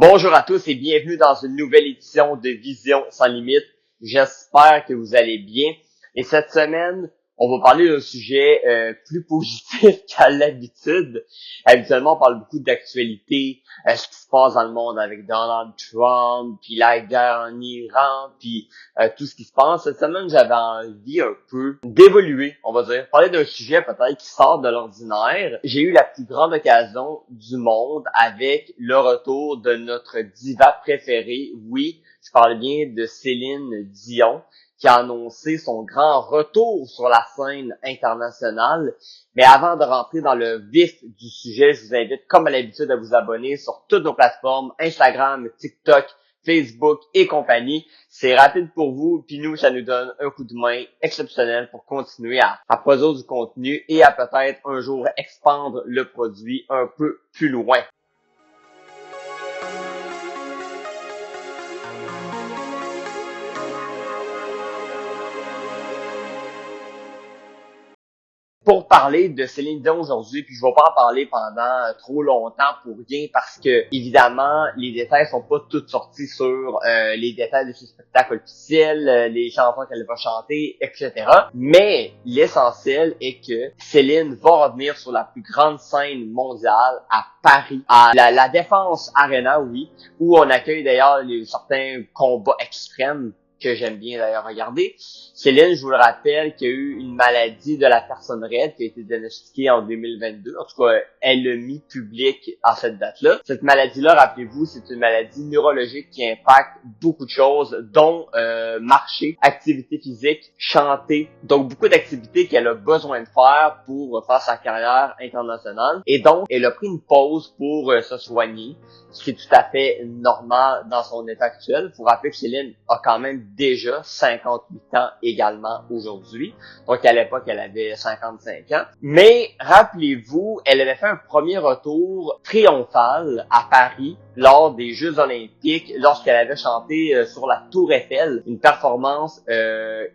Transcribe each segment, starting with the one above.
Bonjour à tous et bienvenue dans une nouvelle édition de Vision sans limite. J'espère que vous allez bien. Et cette semaine, on va parler d'un sujet plus positif qu'à l'habitude. Habituellement, on parle beaucoup d'actualité, ce qui se passe dans le monde avec Donald Trump, puis la guerre en Iran, puis tout ce qui se passe. Cette semaine, j'avais envie un peu d'évoluer, on va dire, parler d'un sujet peut-être qui sort de l'ordinaire. J'ai eu la plus grande occasion du monde avec le retour de notre diva préférée. Oui, je parle bien de Céline Dion, qui a annoncé son grand retour sur la scène internationale. Mais avant de rentrer dans le vif du sujet, je vous invite, comme à l'habitude, à vous abonner sur toutes nos plateformes, Instagram, TikTok, Facebook et compagnie. C'est rapide pour vous, puis nous, ça nous donne un coup de main exceptionnel pour continuer à produire du contenu et à peut-être un jour expandre le produit un peu plus loin. Pour parler de Céline Dion aujourd'hui, puis je vais pas en parler pendant trop longtemps pour rien parce que évidemment les détails sont pas tous sortis sur les détails de ce spectacle officiel, les chansons qu'elle va chanter, etc. Mais l'essentiel est que Céline va revenir sur la plus grande scène mondiale à Paris, à la Défense Arena, oui, où on accueille d'ailleurs certains combats extrêmes que j'aime bien d'ailleurs regarder. Céline, je vous le rappelle, qui a eu une maladie de la personne raide qui a été diagnostiquée en 2022. En tout cas, elle l'a mis public à cette date-là. Cette maladie-là, rappelez-vous, c'est une maladie neurologique qui impacte beaucoup de choses, dont marcher, activité physique, chanter. Donc, beaucoup d'activités qu'elle a besoin de faire pour faire sa carrière internationale. Et donc, elle a pris une pause pour se soigner, ce qui est tout à fait normal dans son état actuel. Il faut rappeler que Céline a quand même déjà 58 ans également aujourd'hui. Donc, à l'époque, elle avait 55 ans. Mais, rappelez-vous, elle avait fait un premier retour triomphal à Paris lors des Jeux Olympiques, lorsqu'elle avait chanté sur la Tour Eiffel, une performance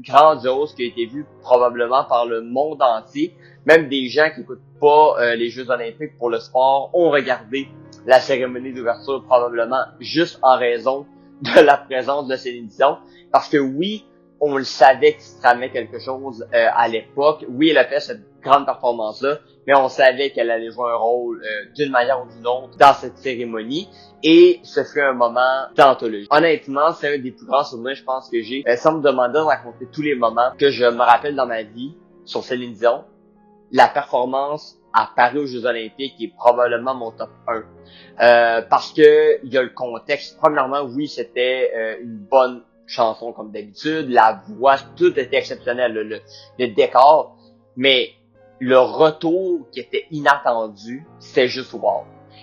grandiose qui a été vue probablement par le monde entier. Même des gens qui n'écoutent pas les Jeux Olympiques pour le sport ont regardé la cérémonie d'ouverture probablement juste en raison de la présence de Céline Dion. Parce que oui, on le savait qu'il se tramait quelque chose à l'époque. Oui, elle a fait cette grande performance-là, mais on savait qu'elle allait jouer un rôle d'une manière ou d'une autre dans cette cérémonie. Et ce fut un moment d'anthologie. Honnêtement, c'est un des plus grands souvenirs, je pense, que j'ai. Sans me demander de raconter tous les moments que je me rappelle dans ma vie sur Céline Dion, la performance à Paris aux Jeux Olympiques est probablement mon top 1. Parce que il y a le contexte. Premièrement, oui, c'était une bonne chanson comme d'habitude, la voix, tout était exceptionnel, le décor, mais le retour qui était inattendu, c'était juste wow.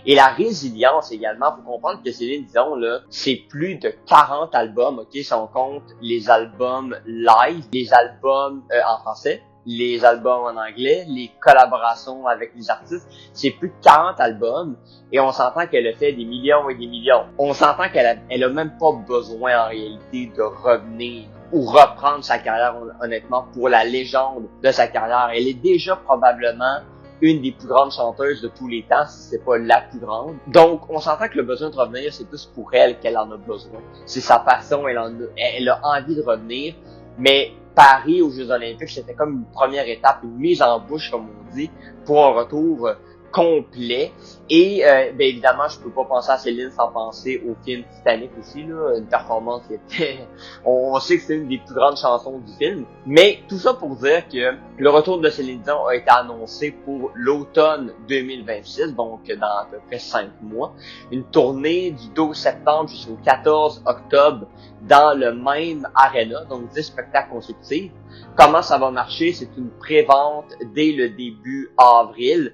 Et la résilience également, faut comprendre que Céline Dion, là, c'est plus de 40 albums, ok, si on compte les albums live, les albums en français, les albums en anglais, les collaborations avec les artistes, c'est plus de 40 albums et on s'entend qu'elle a fait des millions et des millions. On s'entend qu'elle a même pas besoin en réalité de revenir ou reprendre sa carrière honnêtement pour la légende de sa carrière. Elle est déjà probablement une des plus grandes chanteuses de tous les temps, si c'est pas la plus grande. Donc, on s'entend que le besoin de revenir, c'est plus pour elle qu'elle en a besoin. C'est sa passion, elle a envie de revenir, mais Paris aux Jeux Olympiques, c'était comme une première étape, une mise en bouche, comme on dit, pour un retour complet. Et bien évidemment, je peux pas penser à Céline sans penser au film Titanic aussi, là, une performance qui était... On sait que c'est une des plus grandes chansons du film. Mais tout ça pour dire que le retour de Céline Dion a été annoncé pour l'automne 2026, donc dans à peu près 5 mois. Une tournée du 12 septembre jusqu'au 14 octobre dans le même arena, donc 10 spectacles consécutifs. Comment ça va marcher? C'est une pré-vente dès le début avril.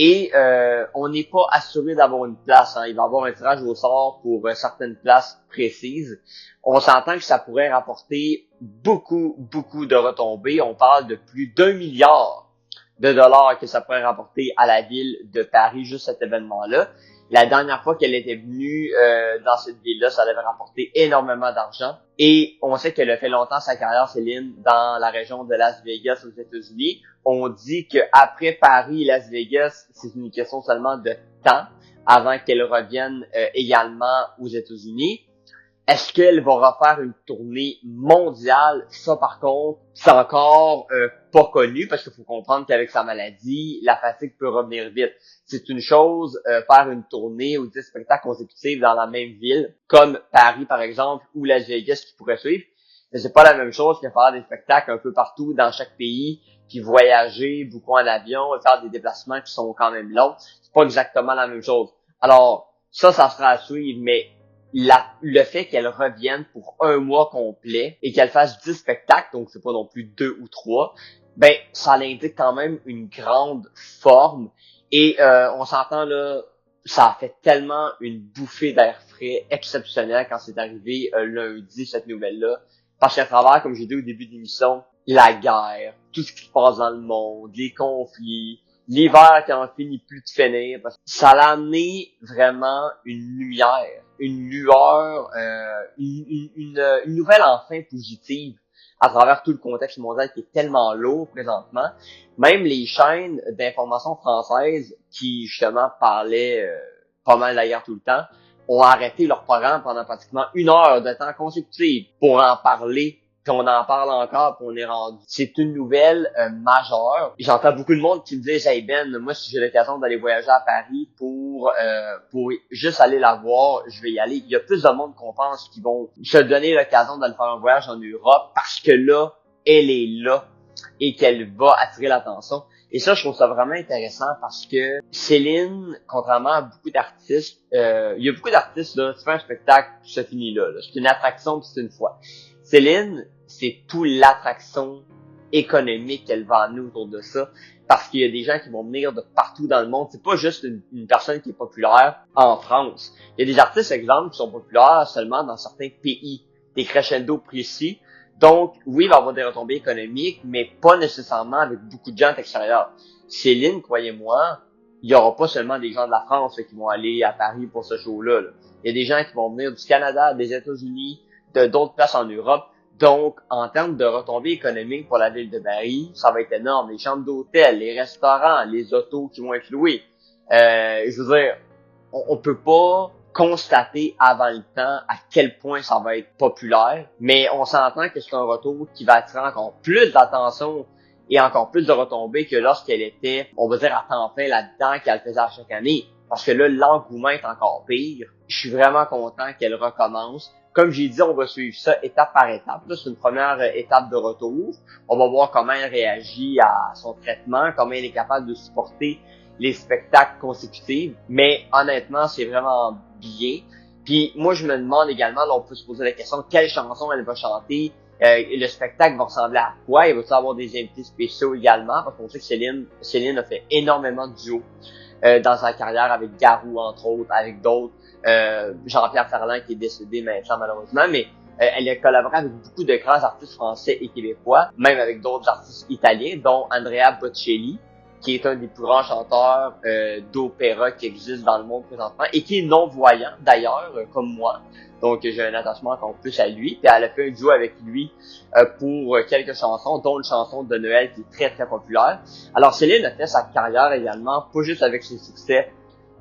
Et on n'est pas assuré d'avoir une place. Hein. Il va y avoir un tirage au sort pour certaines places précises. On s'entend que ça pourrait rapporter beaucoup de retombées. On parle de plus d'1 milliard de dollars que ça pourrait rapporter à la ville de Paris, juste cet événement-là. La dernière fois qu'elle était venue dans cette ville-là, ça avait rapporté énormément d'argent. Et on sait qu'elle a fait longtemps sa carrière, Céline, dans la région de Las Vegas aux États-Unis. On dit qu'après Paris et Las Vegas, c'est une question seulement de temps avant qu'elle revienne également aux États-Unis. Est-ce qu'elle va refaire une tournée mondiale? Ça, par contre, c'est encore pas connu parce qu'il faut comprendre qu'avec sa maladie, la fatigue peut revenir vite. C'est une chose faire une tournée ou 10 spectacles consécutifs dans la même ville, comme Paris par exemple, ou Las Vegas qui pourrait suivre. Mais c'est pas la même chose que faire des spectacles un peu partout dans chaque pays, puis voyager beaucoup en avion et faire des déplacements qui sont quand même longs. C'est pas exactement la même chose. Alors, ça sera à suivre, mais le fait qu'elle revienne pour un mois complet et qu'elle fasse 10 spectacles, donc c'est pas non plus 2 ou 3, ben ça l'indique quand même une grande forme. Et on s'entend là, ça a fait tellement une bouffée d'air frais exceptionnelle quand c'est arrivé lundi, cette nouvelle-là. Parce qu'à travers, comme j'ai dit au début de l'émission, la guerre, tout ce qui se passe dans le monde, les conflits, l'hiver qui en finit plus de finir, parce que ça l'a amené vraiment une lumière, une lueur, une nouvelle enfin positive à travers tout le contexte mondial qui est tellement lourd présentement. Même les chaînes d'information françaises qui justement parlaient pas mal d'ailleurs tout le temps, ont arrêté leur programme pendant pratiquement 1 heure de temps consécutif pour en parler. Puis on en parle encore, puis on est rendu. C'est une nouvelle majeure. J'entends beaucoup de monde qui me dit hey Ben, moi si j'ai l'occasion d'aller voyager à Paris pour juste aller la voir, je vais y aller. Il y a plus de monde qu'on pense qui vont se donner l'occasion d'aller faire un voyage en Europe parce que là, elle est là et qu'elle va attirer l'attention. Et ça, je trouve ça vraiment intéressant parce que Céline, contrairement à beaucoup d'artistes, il y a beaucoup d'artistes, là, tu fais un spectacle, puis ça finit là. C'est une attraction, puis c'est une fois. Céline, c'est tout l'attraction économique qu'elle va amener autour de ça, parce qu'il y a des gens qui vont venir de partout dans le monde. C'est pas juste une personne qui est populaire en France. Il y a des artistes, exemple, qui sont populaires seulement dans certains pays, des crescendos précis. Donc, oui, il va y avoir des retombées économiques, mais pas nécessairement avec beaucoup de gens extérieurs. Céline, croyez-moi, il y aura pas seulement des gens de la France qui vont aller à Paris pour ce show-là. Il y a des gens qui vont venir du Canada, des États-Unis, de d'autres places en Europe. Donc, en termes de retombées économiques pour la ville de Paris, ça va être énorme. Les chambres d'hôtel, les restaurants, les autos qui vont être loués. Je veux dire, on peut pas constater avant le temps à quel point ça va être populaire, mais on s'entend que c'est un retour qui va attirer encore plus d'attention et encore plus de retombées que lorsqu'elle était, on va dire, à temps plein là-dedans qu'elle faisait à chaque année. Parce que là, l'engouement est encore pire. Je suis vraiment content qu'elle recommence. Comme j'ai dit, on va suivre ça étape par étape. Là, c'est une première étape de retour. On va voir comment elle réagit à son traitement, comment elle est capable de supporter les spectacles consécutifs. Mais honnêtement, c'est vraiment bien. Puis moi, je me demande également, là, on peut se poser la question, quelle chanson elle va chanter? Le spectacle va ressembler à quoi? Il va y avoir des invités spéciaux également? Parce qu'on sait que Céline a fait énormément de duos dans sa carrière avec Garou, entre autres, avec d'autres. Jean-Pierre Ferland qui est décédé maintenant malheureusement, mais elle a collaboré avec beaucoup de grands artistes français et québécois, même avec d'autres artistes italiens, dont Andrea Bocelli, qui est un des plus grands chanteurs d'opéra qui existe dans le monde présentement et qui est non-voyant d'ailleurs, comme moi. Donc j'ai un attachement encore plus à lui. Puis elle a fait un duo avec lui pour quelques chansons, dont une chanson de Noël qui est très très populaire. Alors Céline a fait sa carrière également, pas juste avec ses succès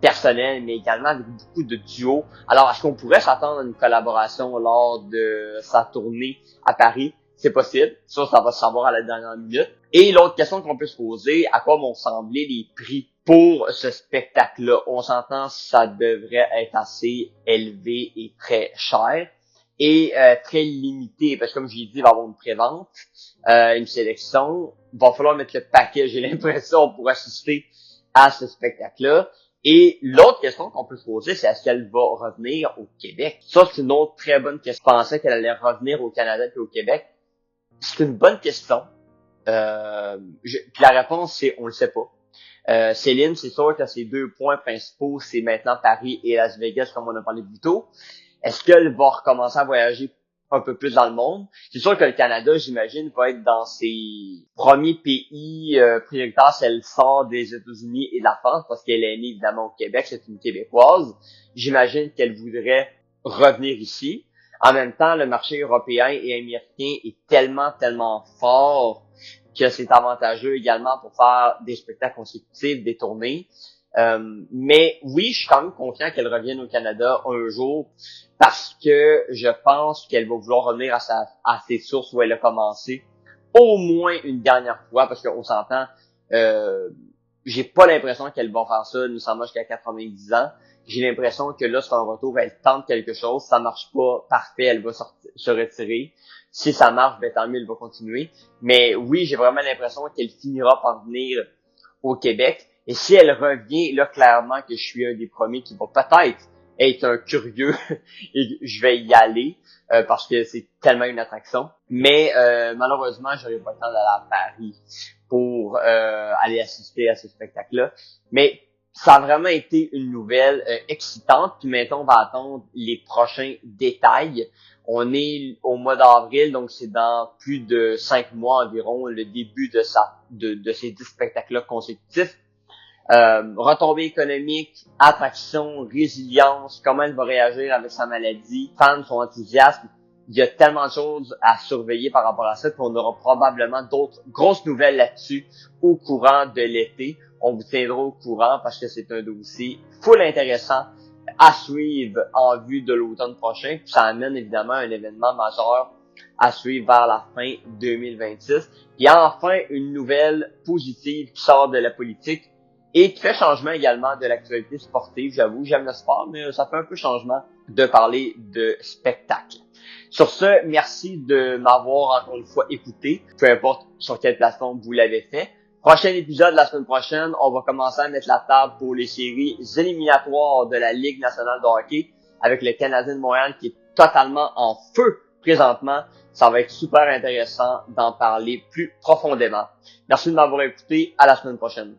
personnels, mais également avec beaucoup de duos. Alors est-ce qu'on pourrait s'attendre à une collaboration lors de sa tournée à Paris? C'est possible. Ça va se savoir à la dernière minute. Et l'autre question qu'on peut se poser, à quoi vont ressembler les prix pour ce spectacle-là? On s'entend, ça devrait être assez élevé et très cher. Et très limité, parce que comme j'ai dit, il va y avoir une prévente, une sélection. Il va falloir mettre le paquet, j'ai l'impression, pour assister à ce spectacle-là. Et l'autre question qu'on peut se poser, c'est est-ce qu'elle va revenir au Québec? Ça, c'est une autre très bonne question. Je pensais qu'elle allait revenir au Canada et au Québec. C'est une bonne question. Puis la réponse, c'est on le sait pas. Céline, c'est sûr que ses 2 points principaux, c'est maintenant Paris et Las Vegas, comme on a parlé plus tôt. Est-ce qu'elle va recommencer à voyager un peu plus dans le monde? C'est sûr que le Canada, j'imagine, va être dans ses premiers pays prioritaires si elle sort des États-Unis et de la France, parce qu'elle est née évidemment au Québec, c'est une Québécoise. J'imagine qu'elle voudrait revenir ici. En même temps, le marché européen et américain est tellement fort que c'est avantageux également pour faire des spectacles consécutifs, des tournées. Mais oui, je suis quand même confiant qu'elle revienne au Canada un jour parce que je pense qu'elle va vouloir revenir à ses sources où elle a commencé au moins une dernière fois parce qu'on s'entend, euh, j'ai pas l'impression qu'elle va faire ça nécessairement jusqu'à 90 ans. J'ai l'impression que là, c'est un retour, elle tente quelque chose, ça marche pas, parfait, elle va se retirer. Si ça marche, ben tant mieux, elle va continuer. Mais oui, j'ai vraiment l'impression qu'elle finira par venir au Québec. Et si elle revient, là, clairement que je suis un des premiers qui va peut-être être un curieux et je vais y aller parce que c'est tellement une attraction. Mais malheureusement, j'aurai pas le temps d'aller à Paris pour aller assister à ce spectacle-là. Mais ça a vraiment été une nouvelle excitante. Puis maintenant, on va attendre les prochains détails. On est au mois d'avril, donc c'est dans plus de 5 mois environ le début de ces 10 spectacles-là consécutifs. Retombées économiques, attraction, résilience, comment elle va réagir avec sa maladie, fans, son enthousiasme. Il y a tellement de choses à surveiller par rapport à ça, puis on aura probablement d'autres grosses nouvelles là-dessus au courant de l'été. On vous tiendra au courant parce que c'est un dossier full intéressant à suivre en vue de l'automne prochain. Puis ça amène évidemment un événement majeur à suivre vers la fin 2026. Et enfin, une nouvelle positive qui sort de la politique et qui fait changement également de l'actualité sportive. J'avoue, j'aime le sport, mais ça fait un peu changement de parler de spectacle. Sur ce, merci de m'avoir encore une fois écouté, peu importe sur quelle plateforme vous l'avez fait. Prochain épisode la semaine prochaine, on va commencer à mettre la table pour les séries éliminatoires de la Ligue nationale de hockey avec le Canadien de Montréal qui est totalement en feu présentement. Ça va être super intéressant d'en parler plus profondément. Merci de m'avoir écouté. À la semaine prochaine.